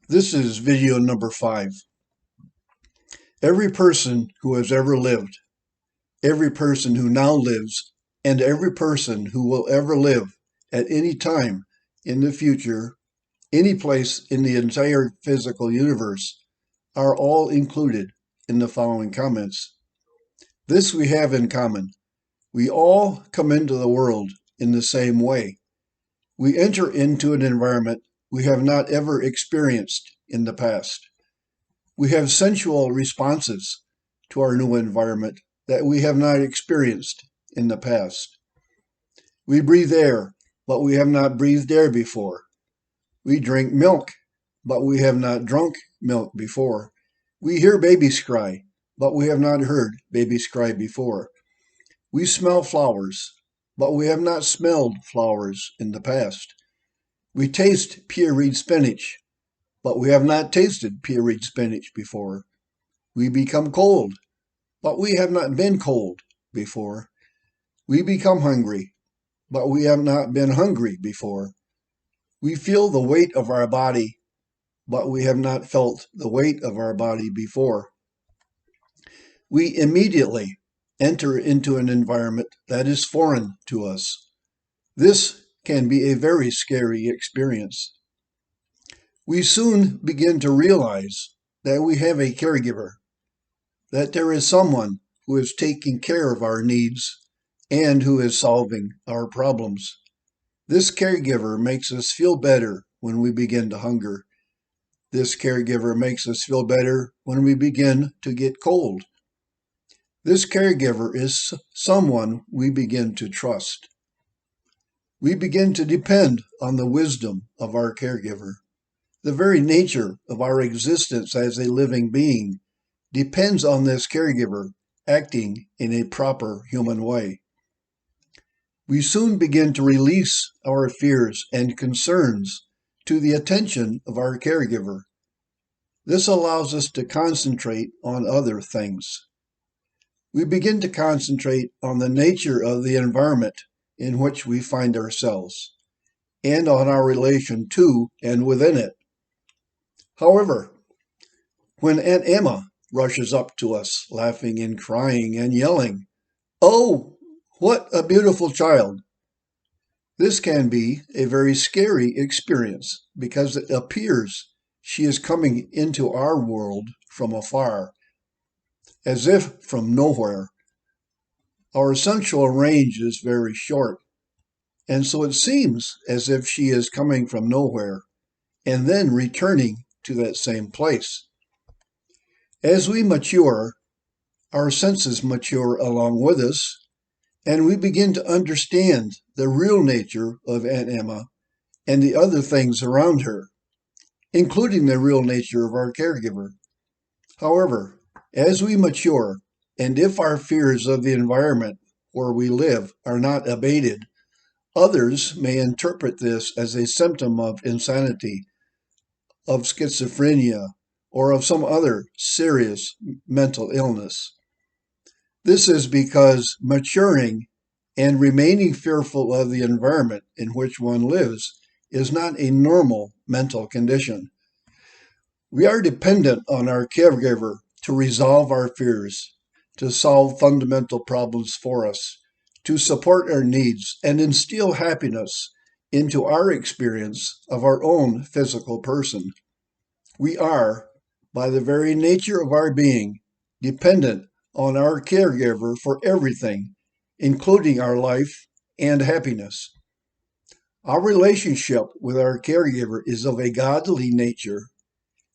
This is video number 5. Every person who has ever lived, every person who now lives, and every person who will ever live at any time in the future, any place in the entire physical universe, are all included in the following comments. This we have in common. We all come into the world in the same way. We enter into an environment we have not ever experienced in the past. We have sensual responses to our new environment that we have not experienced in the past. We breathe air, but we have not breathed air before. We drink milk, but we have not drunk milk before. We hear babies cry, but we have not heard babies cry before. We smell flowers, but we have not smelled flowers in the past. We taste pureed spinach, but we have not tasted pureed spinach before. We become cold, but we have not been cold before. We become hungry, but we have not been hungry before. We feel the weight of our body, but we have not felt the weight of our body before. We immediately enter into an environment that is foreign to us. This can be a very scary experience. We soon begin to realize that we have a caregiver, that there is someone who is taking care of our needs and who is solving our problems. This caregiver makes us feel better when we begin to hunger. This caregiver makes us feel better when we begin to get cold. This caregiver is someone we begin to trust. We begin to depend on the wisdom of our caregiver. The very nature of our existence as a living being depends on this caregiver acting in a proper human way. We soon begin to release our fears and concerns to the attention of our caregiver. This allows us to concentrate on other things. We begin to concentrate on the nature of the environment in which we find ourselves, and on our relation to and within it. However, when Aunt Emma rushes up to us, laughing and crying and yelling, "Oh, what a beautiful child!" This can be a very scary experience because it appears she is coming into our world from afar, as if from nowhere. Our sensual range is very short, and so it seems as if she is coming from nowhere and then returning to that same place. As we mature, our senses mature along with us, and we begin to understand the real nature of Aunt Emma and the other things around her, including the real nature of our caregiver. However, as we mature, and if our fears of the environment where we live are not abated, others may interpret this as a symptom of insanity, of schizophrenia, or of some other serious mental illness. This is because maturing and remaining fearful of the environment in which one lives is not a normal mental condition. We are dependent on our caregiver to resolve our fears, to solve fundamental problems for us, to support our needs, and instill happiness into our experience of our own physical person. We are, by the very nature of our being, dependent on our caregiver for everything, including our life and happiness. Our relationship with our caregiver is of a godly nature.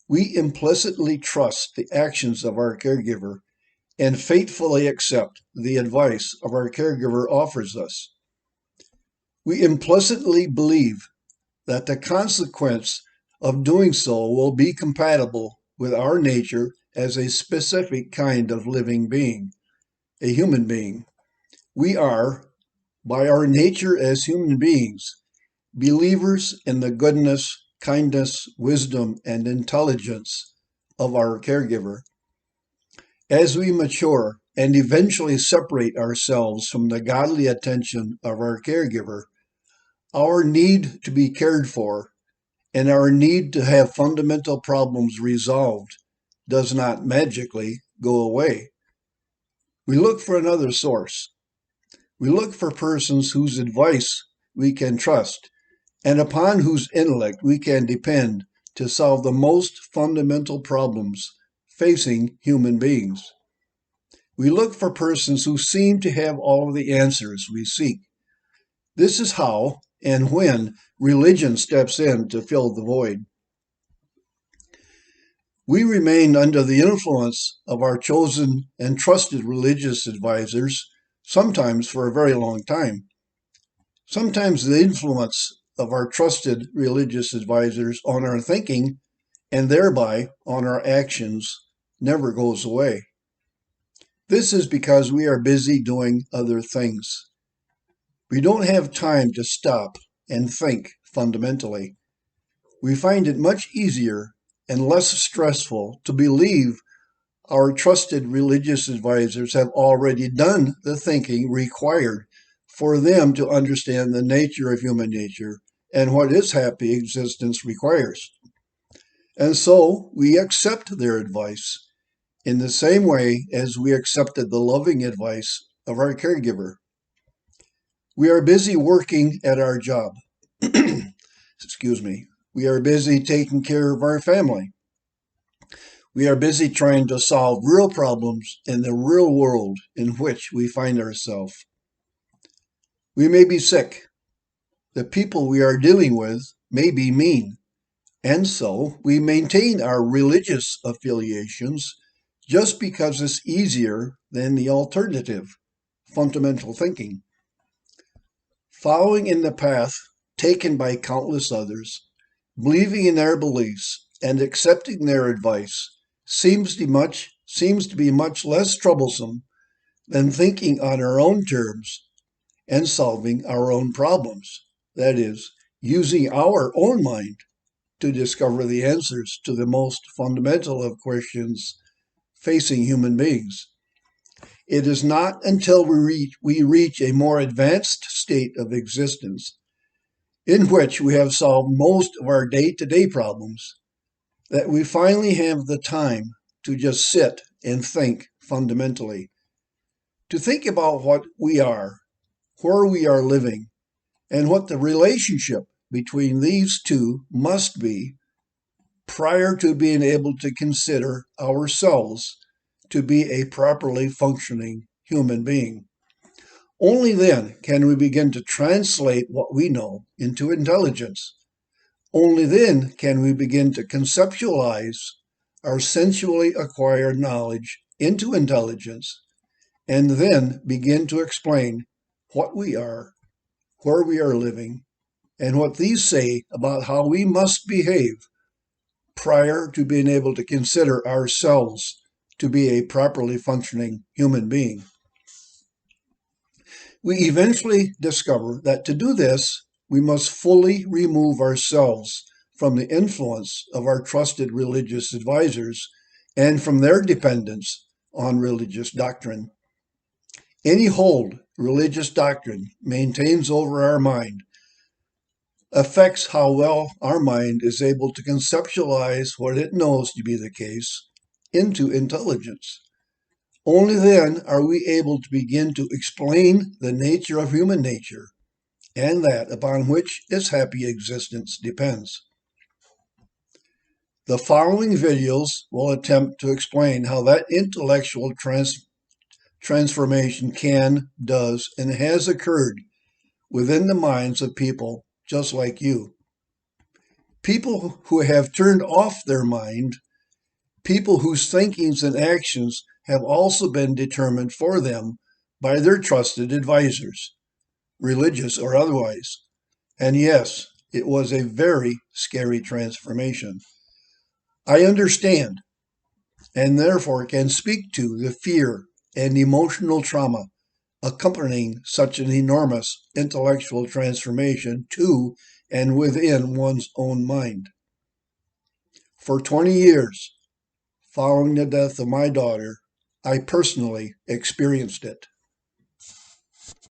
We implicitly trust the actions of our caregiver and faithfully accept the advice our caregiver offers us. We implicitly believe that the consequence of doing so will be compatible with our nature as a specific kind of living being, a human being. We are, by our nature as human beings, believers in the goodness, kindness, wisdom, and intelligence of our caregiver. As we mature and eventually separate ourselves from the godly attention of our caregiver, our need to be cared for and our need to have fundamental problems resolved does not magically go away. We look for another source. We look for persons whose advice we can trust and upon whose intellect we can depend to solve the most fundamental problems facing human beings. We look for persons who seem to have all of the answers we seek. This is how and when religion steps in to fill the void. We remain under the influence of our chosen and trusted religious advisors, sometimes for a very long time. Sometimes the influence of our trusted religious advisors on our thinking and thereby on our actions never goes away. This is because we are busy doing other things. We don't have time to stop and think fundamentally. We find it much easier and less stressful to believe our trusted religious advisors have already done the thinking required for them to understand the nature of human nature and what its happy existence requires. And so we accept their advice in the same way as we accepted the loving advice of our caregiver. We are busy working at our job. Excuse me. We are busy taking care of our family. We are busy trying to solve real problems in the real world in which we find ourselves. We may be sick. The people we are dealing with may be mean. And so we maintain our religious affiliations just because it's easier than the alternative, fundamental thinking. Following in the path taken by countless others, believing in their beliefs and accepting their advice seems to be much less troublesome than thinking on our own terms and solving our own problems. That is, using our own mind to discover the answers to the most fundamental of questions facing human beings. It is not until we reach a more advanced state of existence in which we have solved most of our day-to-day problems that we finally have the time to just sit and think fundamentally, to think about what we are, where we are living, and what the relationship between these two must be prior to being able to consider ourselves to be a properly functioning human being. Only then can we begin to translate what we know into intelligence. Only then can we begin to conceptualize our sensually acquired knowledge into intelligence, and then begin to explain what we are, where we are living, and what these say about how we must behave prior to being able to consider ourselves to be a properly functioning human being. We eventually discover that to do this, we must fully remove ourselves from the influence of our trusted religious advisors and from their dependence on religious doctrine. Any hold religious doctrine maintains over our mind affects how well our mind is able to conceptualize what it knows to be the case into intelligence. Only then are we able to begin to explain the nature of human nature and that upon which its happy existence depends. The following videos will attempt to explain how that intellectual transformation can, does, and has occurred within the minds of people just like you. People who have turned off their mind, people whose thinkings and actions have also been determined for them by their trusted advisors, religious or otherwise. And yes, it was a very scary transformation. I understand, and therefore can speak to the fear and emotional trauma accompanying such an enormous intellectual transformation to and within one's own mind. For 20 years, following the death of my daughter, I personally experienced it.